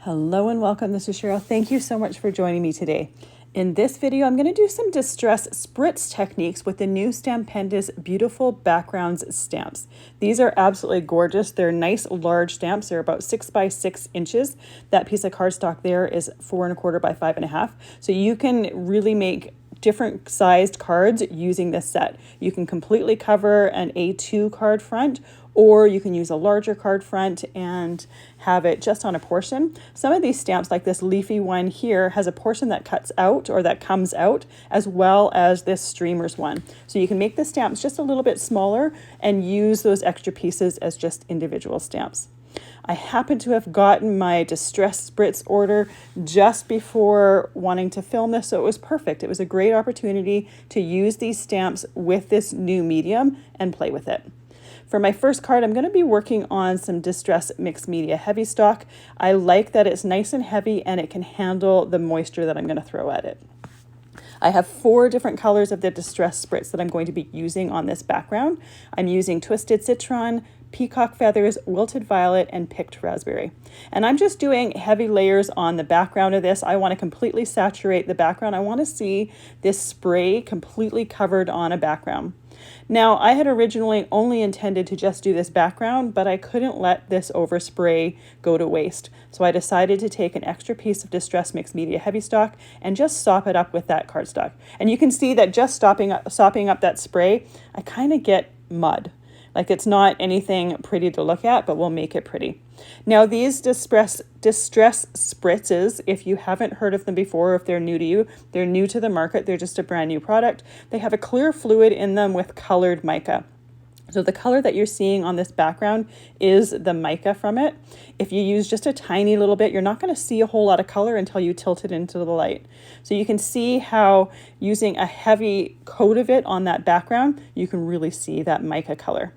Hello and welcome, this is Cheryl. Thank you so much for joining me today. In this video, I'm going to do some Distress Spritz Techniques with the new Stampendous Beautiful Backgrounds stamps. These are absolutely gorgeous. They're nice large stamps. They're about 6 by 6 inches. That piece of cardstock there is 4 1/4 by 5 1/2. So you can really make different sized cards using this set. You can completely cover an A2 card front, or you can use a larger card front and have it just on a portion. Some of these stamps, like this leafy one here, has a portion that cuts out or that comes out, as well as this streamers one. So you can make the stamps just a little bit smaller and use those extra pieces as just individual stamps. I happen to have gotten my Distress Spritz order just before wanting to film this, so it was perfect. It was a great opportunity to use these stamps with this new medium and play with it. For my first card, I'm going to be working on some Distress Mixed Media Heavy Stock. I like that it's nice and heavy and it can handle the moisture that I'm going to throw at it. I have 4 different colors of the Distress Spritz that I'm going to be using on this background. I'm using Twisted Citron, Peacock Feathers, Wilted Violet, and Picked Raspberry. And I'm just doing heavy layers on the background of this. I want to completely saturate the background. I want to see this spray completely covered on a background. Now, I had originally only intended to just do this background, but I couldn't let this overspray go to waste. So I decided to take an extra piece of Distress Mixed Media Heavy Stock and just sop it up with that cardstock. And you can see that just sopping up that spray, I kind of get mud. Like, it's not anything pretty to look at, but we'll make it pretty. Now, these Distress Spritzes, if you haven't heard of them before, if they're new to you, they're new to the market, they're just a brand new product. They have a clear fluid in them with colored mica. So the color that you're seeing on this background is the mica from it. If you use just a tiny little bit, you're not going to see a whole lot of color until you tilt it into the light. So you can see how using a heavy coat of it on that background, you can really see that mica color.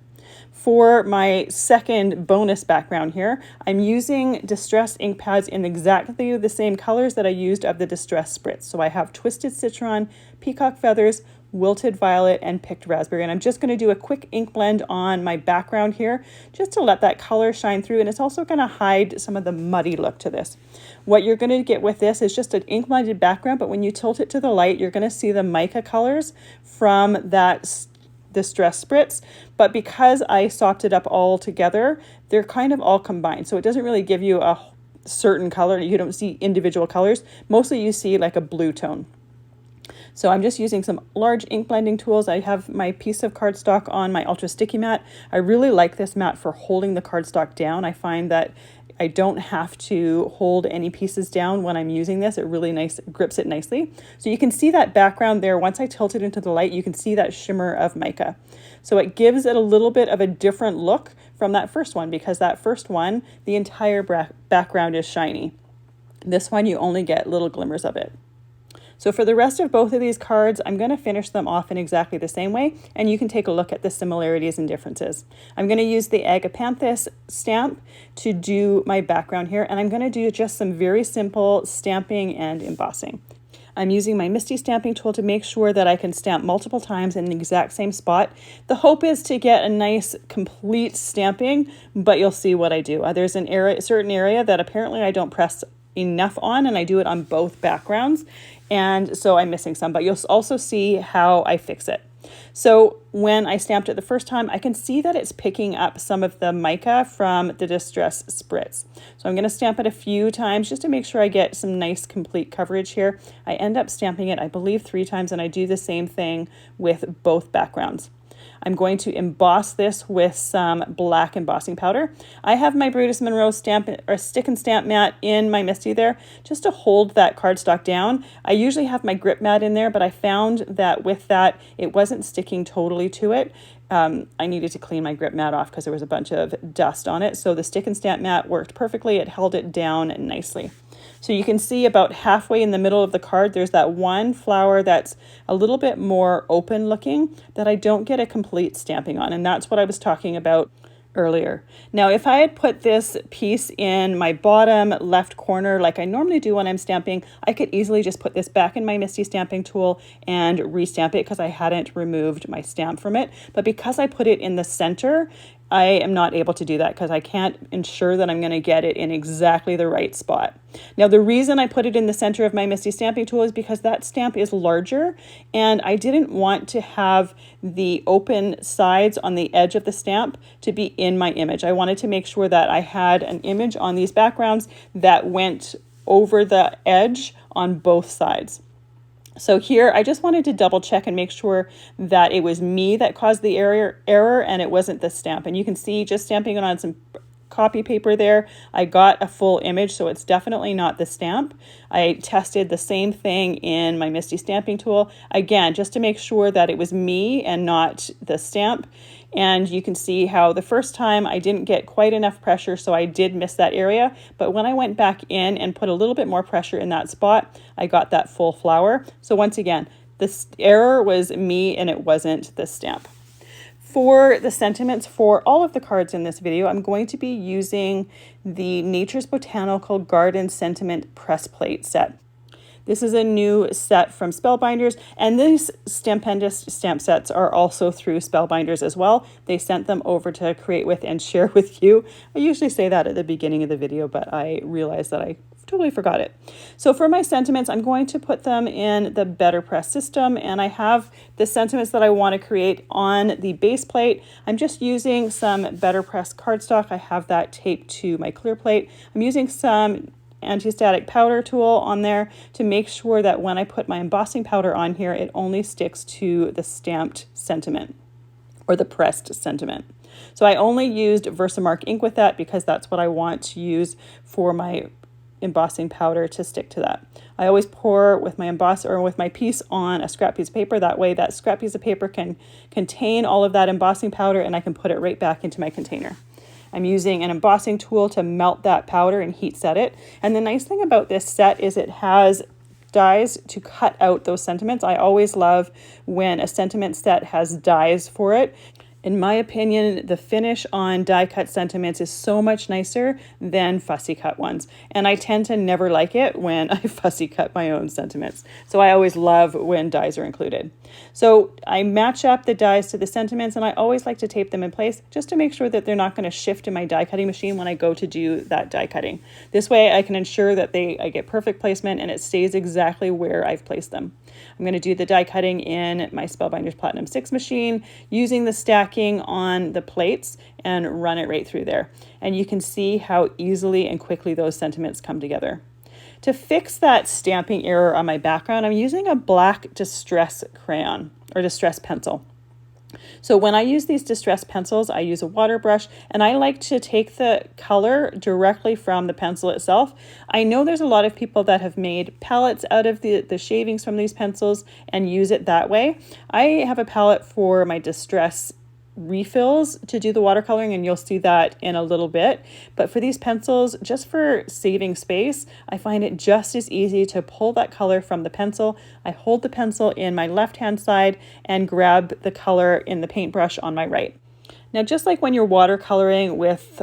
For my second bonus background here, I'm using Distress ink pads in exactly the same colors that I used of the Distress Spritz. So I have Twisted Citron, Peacock Feathers, Wilted Violet, and Picked Raspberry. And I'm just going to do a quick ink blend on my background here just to let that color shine through. And it's also going to hide some of the muddy look to this. What you're going to get with this is just an ink blended background, but when you tilt it to the light, you're going to see the mica colors from that Distress Spritz, but because I sopped it up all together, they're kind of all combined. So it doesn't really give you a certain color. You don't see individual colors. Mostly you see like a blue tone. So I'm just using some large ink blending tools. I have my piece of cardstock on my ultra sticky mat. I really like this mat for holding the cardstock down. I find that I don't have to hold any pieces down when I'm using this. It really grips it nicely. So you can see that background there. Once I tilt it into the light, you can see that shimmer of mica. So it gives it a little bit of a different look from that first one, because that first one, the entire background is shiny. This one, you only get little glimmers of it. So for the rest of both of these cards, I'm going to finish them off in exactly the same way, and you can take a look at the similarities and differences. I'm going to use the Agapanthus stamp to do my background here, and I'm going to do just some very simple stamping and embossing. I'm using my Misty stamping tool to make sure that I can stamp multiple times in the exact same spot. The hope is to get a nice complete stamping, but you'll see what I do. There's a certain area that apparently I don't press enough on, and I do it on both backgrounds, and so I'm missing some, but you'll also see how I fix it. So when I stamped it the first time, I can see that it's picking up some of the mica from the Distress Spritz. So I'm going to stamp it a few times just to make sure I get some nice complete coverage here. I end up stamping it, I believe, 3 times, and I do the same thing with both backgrounds. I'm going to emboss this with some black embossing powder. I have my Brutus Monroe stick and stamp mat in my Misty there just to hold that cardstock down. I usually have my grip mat in there, but I found that with that, it wasn't sticking totally to it. I needed to clean my grip mat off because there was a bunch of dust on it. So the stick and stamp mat worked perfectly. It held it down nicely. So you can see about halfway in the middle of the card, there's that one flower that's a little bit more open looking that I don't get a complete stamping on. And that's what I was talking about earlier. Now, if I had put this piece in my bottom left corner like I normally do when I'm stamping, I could easily just put this back in my Misty stamping tool and restamp it because I hadn't removed my stamp from it. But because I put it in the center, I am not able to do that because I can't ensure that I'm going to get it in exactly the right spot. Now, the reason I put it in the center of my Misty stamping tool is because that stamp is larger and I didn't want to have the open sides on the edge of the stamp to be in my image. I wanted to make sure that I had an image on these backgrounds that went over the edge on both sides. So here, I just wanted to double check and make sure that it was me that caused the error and it wasn't the stamp. And you can see just stamping it on some copy paper there, I got a full image, so it's definitely not the stamp. I tested the same thing in my Misty stamping tool, again, just to make sure that it was me and not the stamp. And you can see how the first time I didn't get quite enough pressure, so I did miss that area. But when I went back in and put a little bit more pressure in that spot, I got that full flower. So once again, this error was me and it wasn't the stamp. For the sentiments for all of the cards in this video, I'm going to be using the Nature's Botanical Garden Sentiment Press Plate set. This is a new set from Spellbinders, and these Stampendous stamp sets are also through Spellbinders as well. They sent them over to create with and share with you. I usually say that at the beginning of the video, but I realized that I totally forgot it. So for my sentiments, I'm going to put them in the Better Press system, and I have the sentiments that I want to create on the base plate. I'm just using some Better Press cardstock. I have that taped to my clear plate. I'm using some anti-static powder tool on there to make sure that when I put my embossing powder on here, it only sticks to the stamped sentiment or the pressed sentiment. So I only used Versamark ink with that because that's what I want to use for my embossing powder to stick to that. I always pour with my embosser or with my piece on a scrap piece of paper. That way that scrap piece of paper can contain all of that embossing powder and I can put it right back into my container. I'm using an embossing tool to melt that powder and heat set it. And the nice thing about this set is it has dies to cut out those sentiments. I always love when a sentiment set has dies for it. In my opinion, the finish on die cut sentiments is so much nicer than fussy cut ones. And I tend to never like it when I fussy cut my own sentiments. So I always love when dies are included. So I match up the dies to the sentiments and I always like to tape them in place just to make sure that they're not going to shift in my die cutting machine when I go to do that die cutting. This way I can ensure that I get perfect placement and it stays exactly where I've placed them. I'm going to do the die cutting in my Spellbinders Platinum 6 machine using the stacking on the plates and run it right through there. And you can see how easily and quickly those sentiments come together. To fix that stamping error on my background, I'm using a black Distress crayon or Distress pencil. So when I use these Distress pencils, I use a water brush and I like to take the color directly from the pencil itself. I know there's a lot of people that have made palettes out of the shavings from these pencils and use it that way. I have a palette for my Distress refills to do the watercoloring and you'll see that in a little bit. But for these pencils, just for saving space, I find it just as easy to pull that color from the pencil. I hold the pencil in my left hand side and grab the color in the paintbrush on my right. Now, just like when you're watercoloring with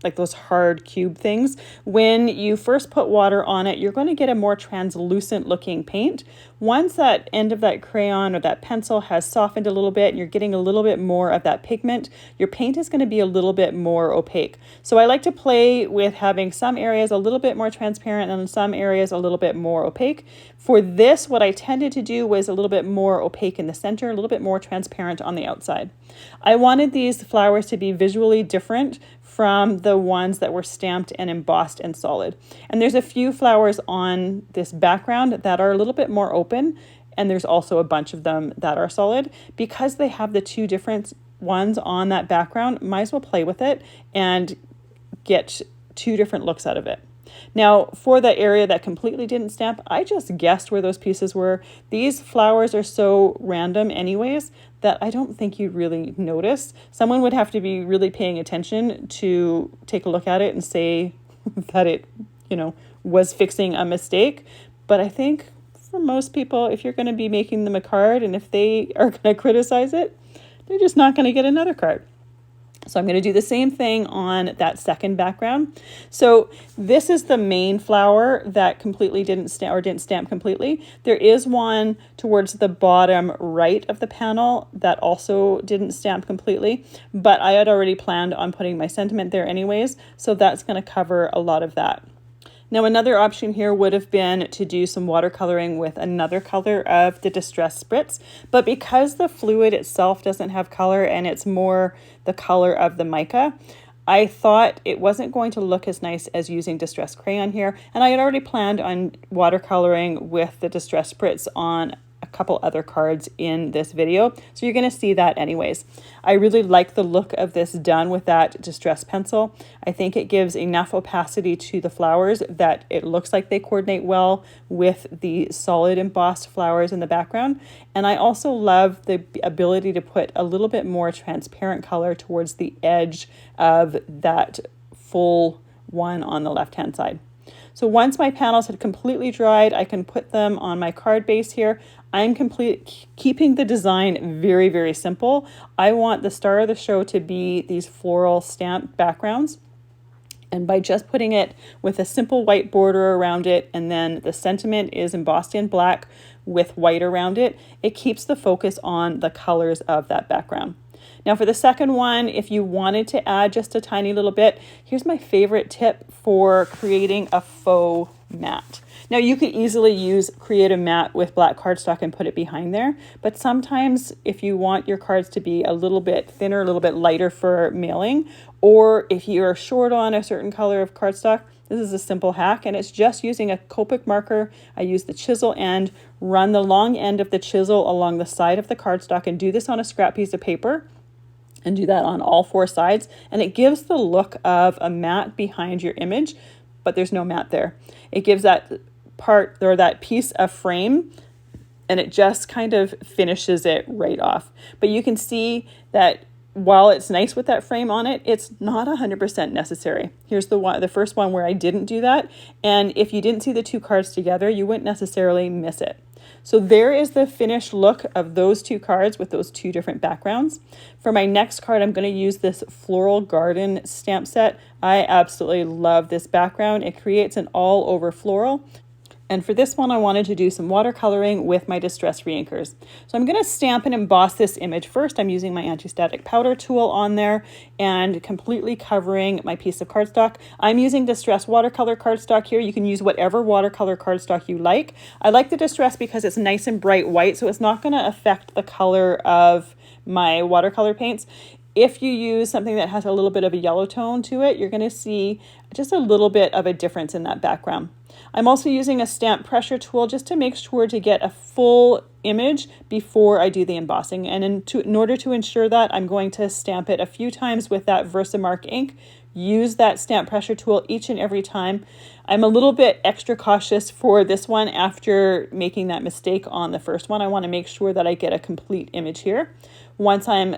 like those hard cube things, when you first put water on it, you're going to get a more translucent looking paint. Once that end of that crayon or that pencil has softened a little bit and you're getting a little bit more of that pigment, your paint is going to be a little bit more opaque. So I like to play with having some areas a little bit more transparent and some areas a little bit more opaque. For this, what I tended to do was a little bit more opaque in the center, a little bit more transparent on the outside. I wanted these flowers to be visually different from the ones that were stamped and embossed and solid. And there's a few flowers on this background that are a little bit more open, and there's also a bunch of them that are solid. Because they have the two different ones on that background, might as well play with it and get two different looks out of it. Now, for the area that completely didn't stamp, I just guessed where those pieces were. These flowers are so random anyways that I don't think you'd really notice. Someone would have to be really paying attention to take a look at it and say that it, was fixing a mistake. But I think for most people, if you're going to be making them a card and if they are going to criticize it, they're just not going to get another card. So I'm going to do the same thing on that second background. So this is the main flower that completely didn't stamp completely. There is one towards the bottom right of the panel that also didn't stamp completely, but I had already planned on putting my sentiment there anyways, so that's going to cover a lot of that. Now another option here would have been to do some watercoloring with another color of the Distress Spritz, but because the fluid itself doesn't have color and it's more the color of the mica, I thought it wasn't going to look as nice as using Distress Crayon here, and I had already planned on watercoloring with the Distress Spritz on a couple other cards in this video, so you're going to see that anyways. I really like the look of this done with that Distress pencil. I think it gives enough opacity to the flowers that it looks like they coordinate well with the solid embossed flowers in the background, and I also love the ability to put a little bit more transparent color towards the edge of that full one on the left hand side. So once my panels had completely dried, I can put them on my card base here. I'm keeping the design very, very simple. I want the star of the show to be these floral stamped backgrounds. And by just putting it with a simple white border around it, and then the sentiment is embossed in black with white around it, it keeps the focus on the colors of that background. Now for the second one, if you wanted to add just a tiny little bit, here's my favorite tip for creating a faux matte. Now you could easily create a matte with black cardstock and put it behind there, but sometimes if you want your cards to be a little bit thinner, a little bit lighter for mailing, or if you're short on a certain color of cardstock, this is a simple hack, and it's just using a Copic marker. I use the chisel end, run the long end of the chisel along the side of the cardstock, and do this on a scrap piece of paper, and do that on all four sides, and it gives the look of a matte behind your image, but there's no matte there. It gives that part or that piece of frame, and it just kind of finishes it right off. But you can see that while it's nice with that frame on it, it's not 100% necessary. Here's the first one where I didn't do that, and if you didn't see the two cards together, you wouldn't necessarily miss it. So there is the finished look of those two cards with those two different backgrounds. For my next card, I'm going to use this Floral Garden stamp set. I absolutely love this background. It creates an all over floral. And for this one, I wanted to do some watercoloring with my Distress reinkers. So I'm going to stamp and emboss this image first. I'm using my anti-static powder tool on there and completely covering my piece of cardstock. I'm using Distress watercolor cardstock here. You can use whatever watercolor cardstock you like. I like the Distress because it's nice and bright white, so it's not going to affect the color of my watercolor paints. If you use something that has a little bit of a yellow tone to it, you're going to see just a little bit of a difference in that background. I'm also using a stamp pressure tool just to make sure to get a full image before I do the embossing. And in order to ensure that, I'm going to stamp it a few times with that Versamark ink. Use that stamp pressure tool each and every time. I'm a little bit extra cautious for this one after making that mistake on the first one. I want to make sure that I get a complete image here. Once I'm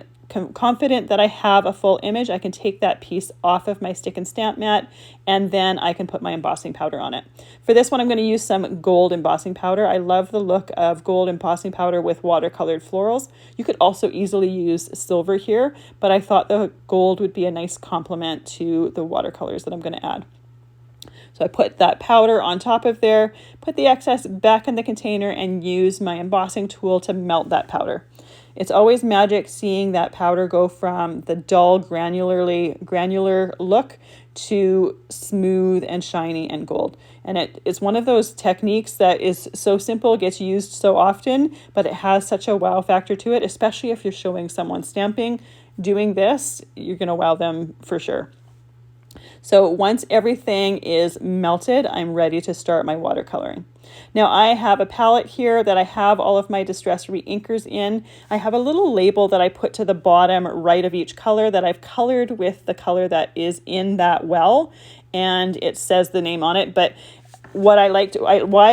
confident that I have a full image, I can take that piece off of my stick and stamp mat, and then I can put my embossing powder on it. For this one, I'm going to use some gold embossing powder. I love the look of gold embossing powder with watercolored florals. You could also easily use silver here, but I thought the gold would be a nice complement to the watercolors that I'm going to add. So I put that powder on top of there, put the excess back in the container, and use my embossing tool to melt that powder. It's always magic seeing that powder go from the dull granular look to smooth and shiny and gold. And it's one of those techniques that is so simple, gets used so often, but it has such a wow factor to it, especially if you're showing someone stamping. Doing this, you're going to wow them for sure. So once everything is melted, I'm ready to start my watercoloring. Now I have a palette here that I have all of my Distress reinkers in. I have a little label that I put to the bottom right of each color that I've colored with the color that is in that well, and it says the name on it. But why I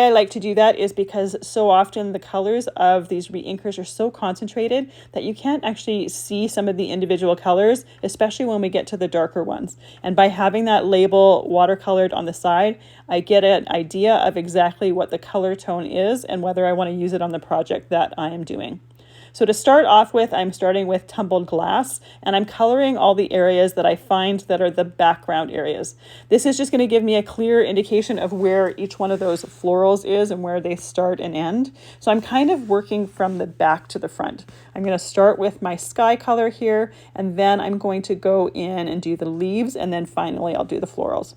like to do that is because so often the colors of these reinkers are so concentrated that you can't actually see some of the individual colors, especially when we get to the darker ones. And by having that label watercolored on the side, I get an idea of exactly what the color tone is and whether I want to use it on the project that I am doing. So to start off with, I'm starting with tumbled glass, and I'm coloring all the areas that I find that are the background areas. This is just going to give me a clear indication of where each one of those florals is and where they start and end. So I'm kind of working from the back to the front. I'm going to start with my sky color here, and then I'm going to go in and do the leaves, and then finally I'll do the florals.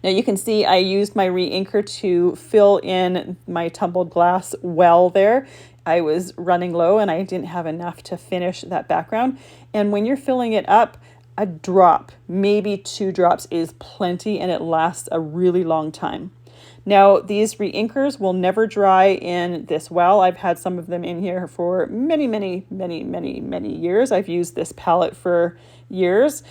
Now you can see I used my re-inker to fill in my tumbled glass well there. I was running low and I didn't have enough to finish that background. And when you're filling it up, a drop, maybe 2 drops is plenty, and it lasts a really long time. Now, these re-inkers will never dry in this well. I've had some of them in here for many years. I've used this palette for years.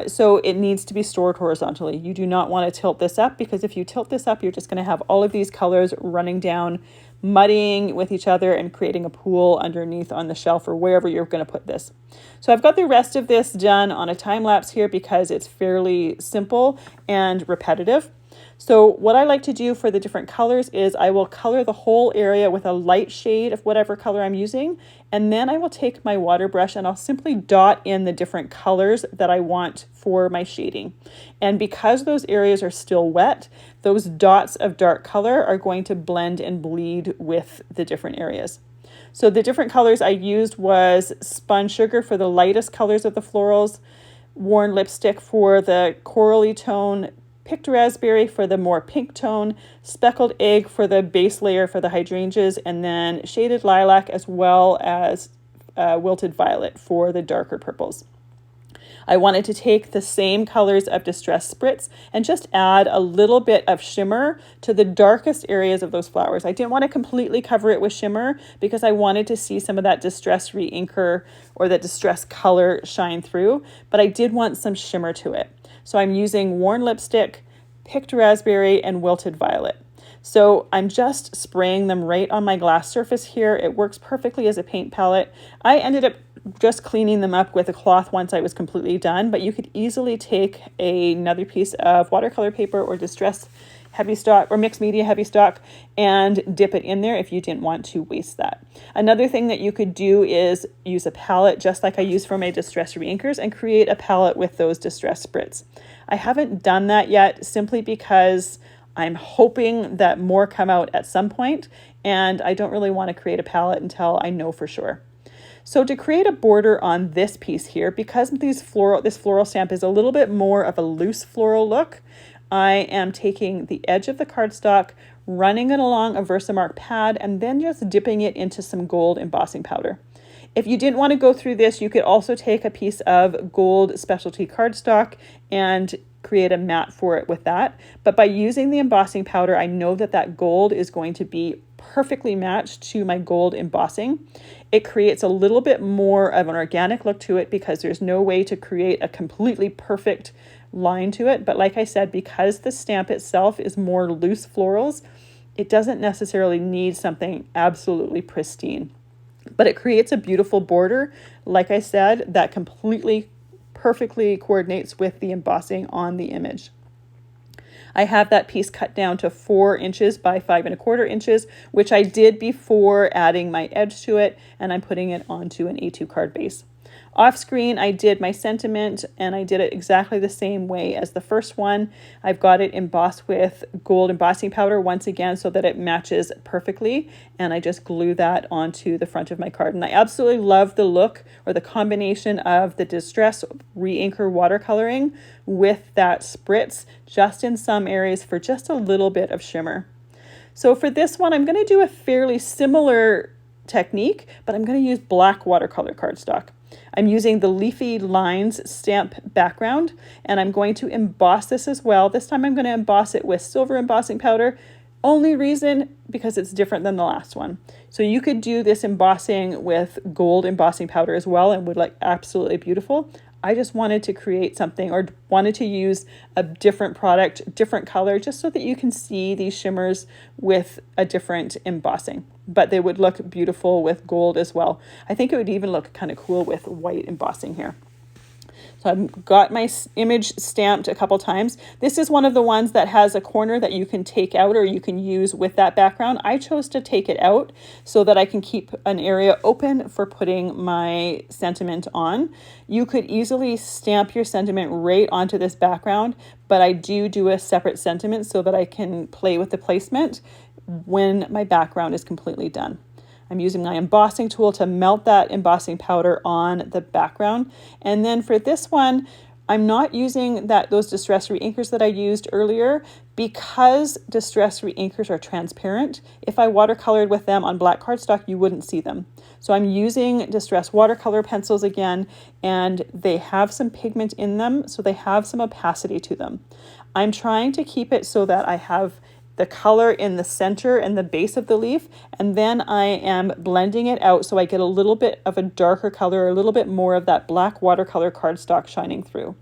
So it needs to be stored horizontally. You do not want to tilt this up, because if you tilt this up, you're just going to have all of these colors running down, muddying with each other and creating a pool underneath on the shelf or wherever you're going to put this. So I've got the rest of this done on a time lapse here because it's fairly simple and repetitive. So what I like to do for the different colors is I will color the whole area with a light shade of whatever color I'm using, and then I will take my water brush and I'll simply dot in the different colors that I want for my shading. And because those areas are still wet, those dots of dark color are going to blend and bleed with the different areas. So the different colors I used was Spun Sugar for the lightest colors of the florals, Worn Lipstick for the corally tone, Picked Raspberry for the more pink tone, Speckled Egg for the base layer for the hydrangeas, and then Shaded Lilac, as well as Wilted Violet for the darker purples. I wanted to take the same colors of Distress Spritz and just add a little bit of shimmer to the darkest areas of those flowers. I didn't want to completely cover it with shimmer because I wanted to see some of that Distress re-inker or that Distress color shine through, but I did want some shimmer to it. So I'm using Worn Lipstick, Picked Raspberry, and Wilted Violet. So I'm just spraying them right on my glass surface here. It works perfectly as a paint palette. I ended up just cleaning them up with a cloth once I was completely done, but you could easily take another piece of watercolor paper or Distress heavy stock or mixed media heavy stock and dip it in there if you didn't want to waste that. Another thing that you could do is use a palette just like I use for my Distress re-inkers and create a palette with those Distress Spritz. I haven't done that yet simply because I'm hoping that more come out at some point, and I don't really want to create a palette until I know for sure. So to create a border on this piece here, because this floral stamp is a little bit more of a loose floral look, I am taking the edge of the cardstock, running it along a Versamark pad, and then just dipping it into some gold embossing powder. If you didn't want to go through this, you could also take a piece of gold specialty cardstock and create a mat for it with that. But by using the embossing powder, I know that that gold is going to be perfectly matched to my gold embossing. It creates a little bit more of an organic look to it because there's no way to create a completely perfect line to it. But like I said, because the stamp itself is more loose florals, it doesn't necessarily need something absolutely pristine. But it creates a beautiful border, like I said, that completely perfectly coordinates with the embossing on the image. I have that piece cut down to 4 inches by 5 1/4 inches, which I did before adding my edge to it, and I'm putting it onto an A2 card base. Off screen, I did my sentiment, and I did it exactly the same way as the first one. I've got it embossed with gold embossing powder once again so that it matches perfectly, and I just glue that onto the front of my card. And I absolutely love the look or the combination of the Distress re-inker watercoloring with that spritz just in some areas for just a little bit of shimmer. So for this one, I'm going to do a fairly similar technique, but I'm going to use black watercolor cardstock. I'm using the Leafy Lines stamp background, and I'm going to emboss this as well. This time I'm going to emboss it with silver embossing powder. Only reason, because it's different than the last one. So you could do this embossing with gold embossing powder as well and would look absolutely beautiful. I just wanted to create something or wanted to use a different product, different color, just so that you can see these shimmers with a different embossing. But they would look beautiful with gold as well. I think it would even look kind of cool with white embossing here. So I've got my image stamped a couple times. This is one of the ones that has a corner that you can take out or you can use with that background. I chose to take it out so that I can keep an area open for putting my sentiment on. You could easily stamp your sentiment right onto this background, but I do a separate sentiment so that I can play with the placement when my background is completely done. I'm using my embossing tool to melt that embossing powder on the background. And then for this one, I'm not using those Distress reinkers that I used earlier because Distress reinkers are transparent. If I watercolored with them on black cardstock, you wouldn't see them. So I'm using Distress watercolor pencils again, and they have some pigment in them, so they have some opacity to them. I'm trying to keep it so that I have the color in the center and the base of the leaf, and then I am blending it out so I get a little bit of a darker color, a little bit more of that black watercolor cardstock shining through.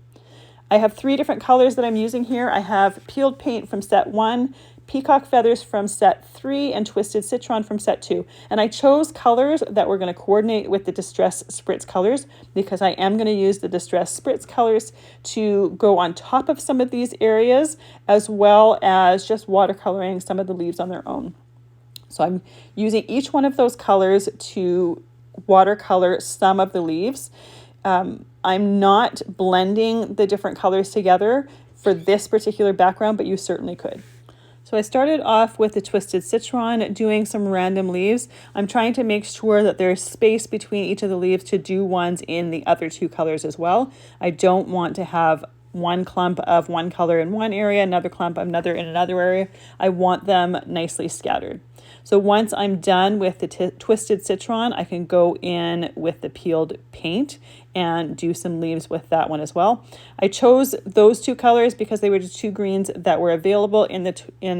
I have 3 different colors that I'm using here. I have peeled paint from set 1, peacock feathers from set 3, and twisted citron from set 2. And I chose colors that were going to coordinate with the Distress Spritz colors because I am going to use the Distress Spritz colors to go on top of some of these areas, as well as just watercoloring some of the leaves on their own. So I'm using each one of those colors to watercolor some of the leaves. I'm not blending the different colors together for this particular background, but you certainly could. So I started off with the twisted citron, doing some random leaves. I'm trying to make sure that there's space between each of the leaves to do ones in the other 2 colors as well. I don't want to have one clump of one color in one area, another clump of another in another area. I want them nicely scattered. So once I'm done with the twisted citron, I can go in with the peeled paint and do some leaves with that one as well. I chose those 2 colors because they were the 2 greens that were available in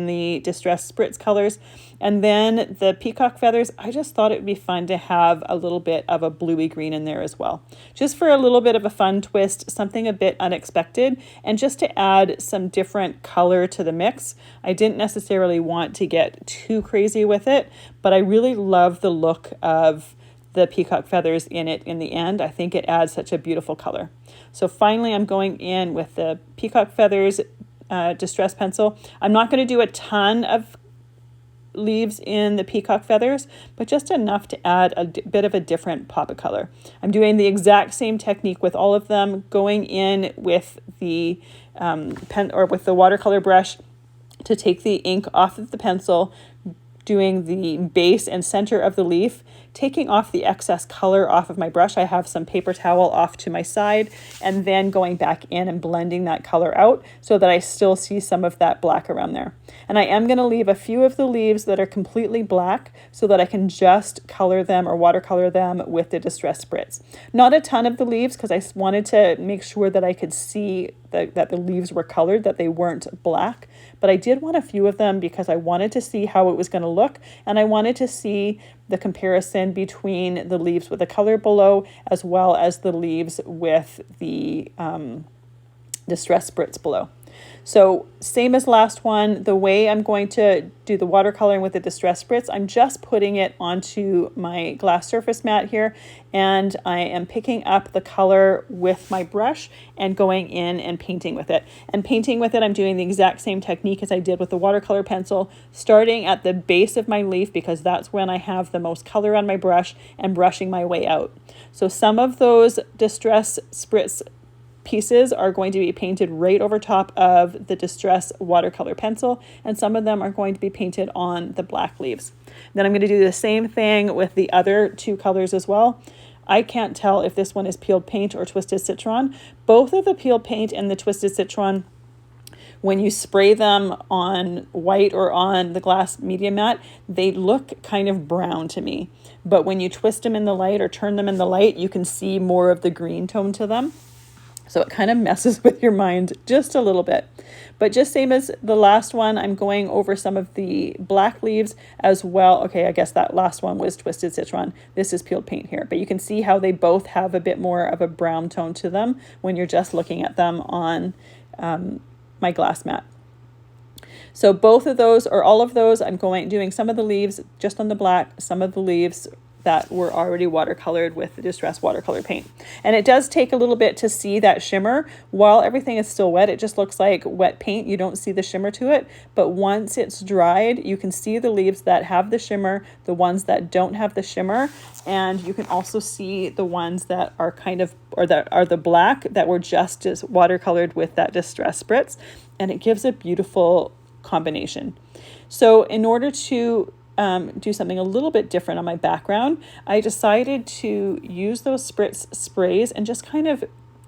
the Distress Spritz colors. And then the peacock feathers, I just thought it would be fun to have a little bit of a bluey green in there as well. Just for a little bit of a fun twist, something a bit unexpected, and just to add some different color to the mix. I didn't necessarily want to get too crazy with it, but I really love the look of the peacock feathers in it in the end. I think it adds such a beautiful color. So finally, I'm going in with the peacock feathers distress pencil. I'm not going to do a ton of leaves in the peacock feathers, but just enough to add a bit of a different pop of color. I'm doing the exact same technique with all of them, going in with the with the watercolor brush to take the ink off of the pencil, doing the base and center of the leaf, taking off the excess color off of my brush. I have some paper towel off to my side, and then going back in and blending that color out so that I still see some of that black around there. And I am going to leave a few of the leaves that are completely black so that I can just color them or watercolor them with the Distress Spritz. Not a ton of the leaves because I wanted to make sure that I could see that the leaves were colored, that they weren't black. But I did want a few of them because I wanted to see how it was going to look, and I wanted to see the comparison between the leaves with the color below as well as the leaves with the Distress Spritz below. So same as last one, the way I'm going to do the watercoloring with the Distress Spritz, I'm just putting it onto my glass surface mat here, and I am picking up the color with my brush and going in and painting with it. And painting with it, I'm doing the exact same technique as I did with the watercolor pencil, starting at the base of my leaf because that's when I have the most color on my brush, and brushing my way out. So some of those Distress Spritz pieces are going to be painted right over top of the Distress watercolor pencil, and some of them are going to be painted on the black leaves. Then I'm going to do the same thing with the other 2 colors as well. I can't tell if this one is peeled paint or twisted citron. Both of the peeled paint and the twisted citron, when you spray them on white or on the glass media mat, they look kind of brown to me. But when you twist them in the light or turn them in the light, you can see more of the green tone to them. So it kind of messes with your mind just a little bit. But just same as the last one, I'm going over some of the black leaves as well. Okay, I guess that last one was twisted citron. This is peeled paint here. But you can see how they both have a bit more of a brown tone to them when you're just looking at them on my glass mat. So both of those, or all of those, I'm doing some of the leaves just on the black, some of the leaves that were already watercolored with the Distress watercolor paint. And it does take a little bit to see that shimmer. While everything is still wet, it just looks like wet paint. You don't see the shimmer to it, but once it's dried, you can see the leaves that have the shimmer, the ones that don't have the shimmer, and you can also see the ones that are kind of, or that are the black that were just as watercolored with that Distress Spritz, and it gives a beautiful combination. So in order to do something a little bit different on my background, I decided to use those Spritz sprays and just kind of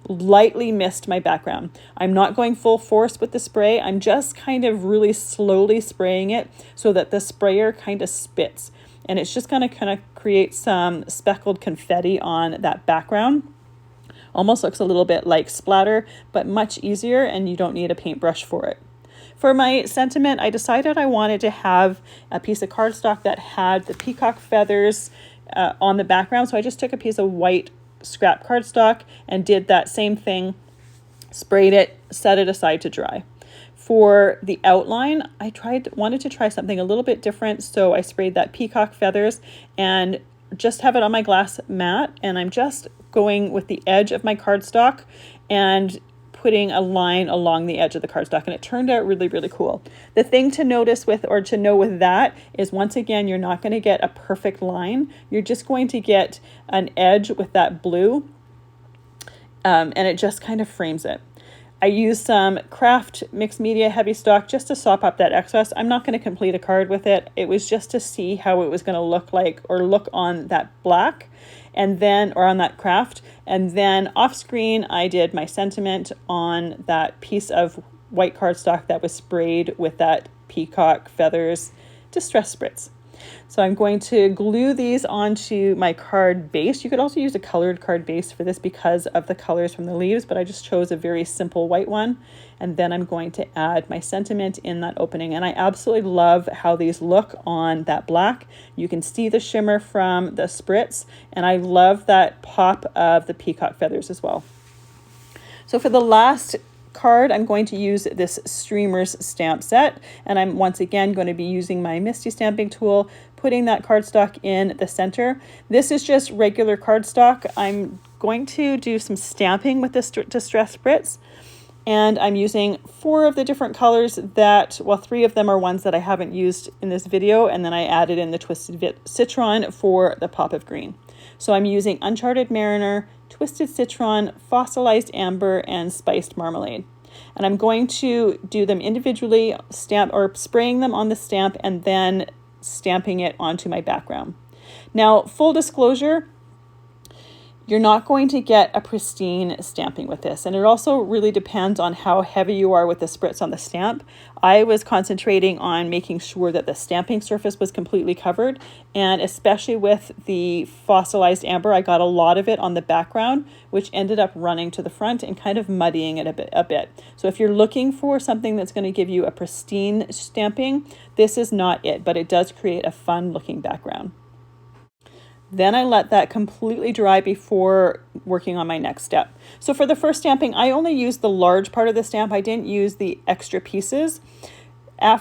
lightly mist my background. I'm not going full force with the spray. I'm just kind of really slowly spraying it so that the sprayer kind of spits. And it's just going to kind of create some speckled confetti on that background. Almost looks a little bit like splatter, but much easier, and you don't need a paintbrush for it. For my sentiment, I decided I wanted to have a piece of cardstock that had the peacock feathers on the background. So I just took a piece of white scrap cardstock and did that same thing, sprayed it, set it aside to dry. For the outline, I wanted to try something a little bit different. So I sprayed that peacock feathers and just have it on my glass mat. And I'm just going with the edge of my cardstock and putting a line along the edge of the cardstock, and it turned out really, really cool. The thing to notice with, or to know with that, is once again, you're not going to get a perfect line. You're just going to get an edge with that blue, and it just kind of frames it. I used some craft mixed media heavy stock just to sop up that excess. I'm not going to complete a card with it. It was just to see how it was going to look like, or look on that black, and then, or on that craft. And then off screen, I did my sentiment on that piece of white cardstock that was sprayed with that peacock feathers Distress Spritz. So I'm going to glue these onto my card base. You could also use a colored card base for this because of the colors from the leaves, but I just chose a very simple white one. And then I'm going to add my sentiment in that opening. And I absolutely love how these look on that black. You can see the shimmer from the spritz, and I love that pop of the peacock feathers as well. So for the last card, I'm going to use this Streamers stamp set, and I'm once again going to be using my Misty stamping tool, putting that cardstock in the center. This is just regular cardstock. I'm going to do some stamping with this Distress Spritz, and I'm using 4 of the different colors that, well, 3 of them are ones that I haven't used in this video, and then I added in the Twisted Citron for the pop of green. So I'm using Uncharted Mariner, Twisted Citron, Fossilized Amber, and Spiced Marmalade. And I'm going to do them individually, spraying them on the stamp and then stamping it onto my background. Now, full disclosure, you're not going to get a pristine stamping with this. And it also really depends on how heavy you are with the spritz on the stamp. I was concentrating on making sure that the stamping surface was completely covered. And especially with the fossilized amber, I got a lot of it on the background, which ended up running to the front and kind of muddying it a bit. So if you're looking for something that's going to give you a pristine stamping, this is not it, but it does create a fun looking background. Then I let that completely dry before working on my next step. So for the first stamping, I only used the large part of the stamp. I didn't use the extra pieces.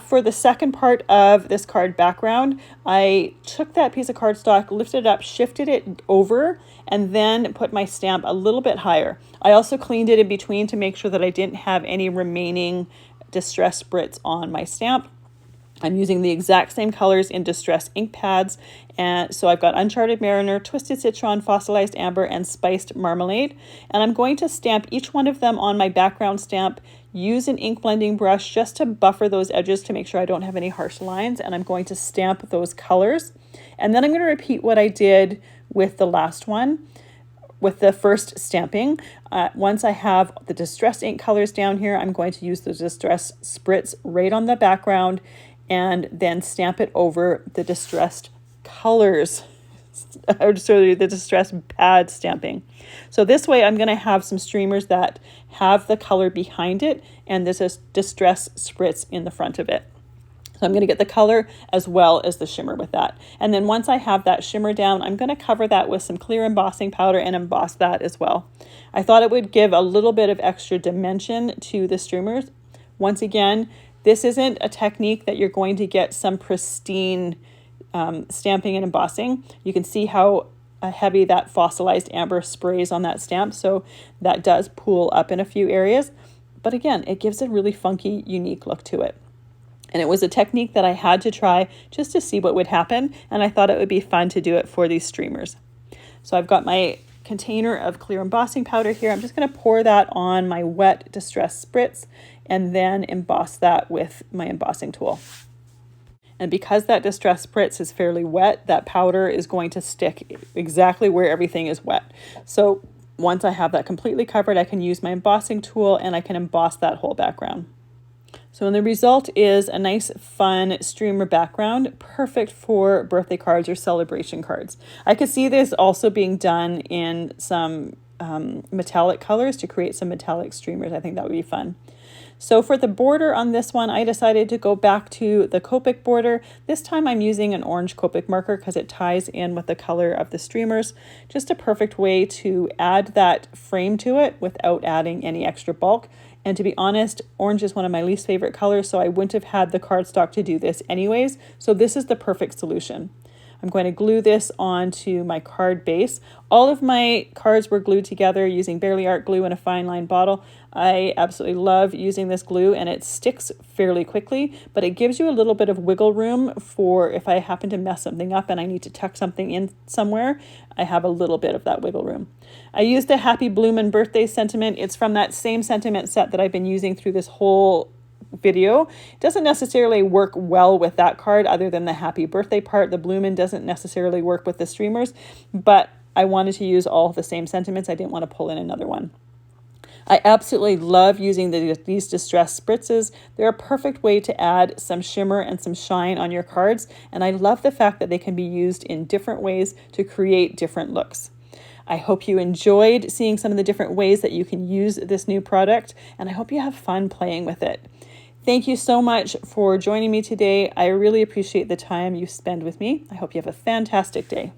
For the second part of this card background, I took that piece of cardstock, lifted it up, shifted it over, and then put my stamp a little bit higher. I also cleaned it in between to make sure that I didn't have any remaining Distress Spritz on my stamp. I'm using the exact same colors in Distress ink pads, and so I've got Uncharted Mariner, Twisted Citron, Fossilized Amber, and Spiced Marmalade. And I'm going to stamp each one of them on my background stamp, use an ink blending brush just to buffer those edges to make sure I don't have any harsh lines, and I'm going to stamp those colors. And then I'm going to repeat what I did with the last one, with the first stamping. Once I have the Distress ink colors down here, I'm going to use the Distress Spritz right on the background, and then stamp it over the distressed colors, or sorry, the distressed pad stamping. So this way I'm going to have some streamers that have the color behind it, and this is Distress Spritz in the front of it. So I'm going to get the color as well as the shimmer with that. And then once I have that shimmer down, I'm going to cover that with some clear embossing powder and emboss that as well. I thought it would give a little bit of extra dimension to the streamers. Once again, this isn't a technique that you're going to get some pristine stamping and embossing. You can see how heavy that fossilized amber sprays on that stamp, so that does pool up in a few areas. But again, it gives a really funky, unique look to it. And it was a technique that I had to try just to see what would happen, and I thought it would be fun to do it for these streamers. So I've got my container of clear embossing powder here. I'm just going to pour that on my wet Distress Spritz and then emboss that with my embossing tool. And because that Distress Spritz is fairly wet, that powder is going to stick exactly where everything is wet. So once I have that completely covered, I can use my embossing tool and I can emboss that whole background. So the result is a nice, fun streamer background, perfect for birthday cards or celebration cards. I could see this also being done in some metallic colors to create some metallic streamers. I think that would be fun. So for the border on this one, I decided to go back to the Copic border. This time I'm using an orange Copic marker because it ties in with the color of the streamers. Just a perfect way to add that frame to it without adding any extra bulk. And to be honest, orange is one of my least favorite colors, so I wouldn't have had the cardstock to do this anyways. So this is the perfect solution. I'm going to glue this onto my card base. All of my cards were glued together using Barely Art glue in a fine line bottle. I absolutely love using this glue, and it sticks fairly quickly, but it gives you a little bit of wiggle room for if I happen to mess something up and I need to tuck something in somewhere, I have a little bit of that wiggle room. I used a Happy Bloomin' Birthday sentiment. It's from that same sentiment set that I've been using through this whole video. It doesn't necessarily work well with that card other than the happy birthday part. The Bloomin' doesn't necessarily work with the streamers, but I wanted to use all the same sentiments. I didn't want to pull in another one. I absolutely love using these Distress Spritzes. They're a perfect way to add some shimmer and some shine on your cards, and I love the fact that they can be used in different ways to create different looks. I hope you enjoyed seeing some of the different ways that you can use this new product, and I hope you have fun playing with it. Thank you so much for joining me today. I really appreciate the time you spend with me. I hope you have a fantastic day.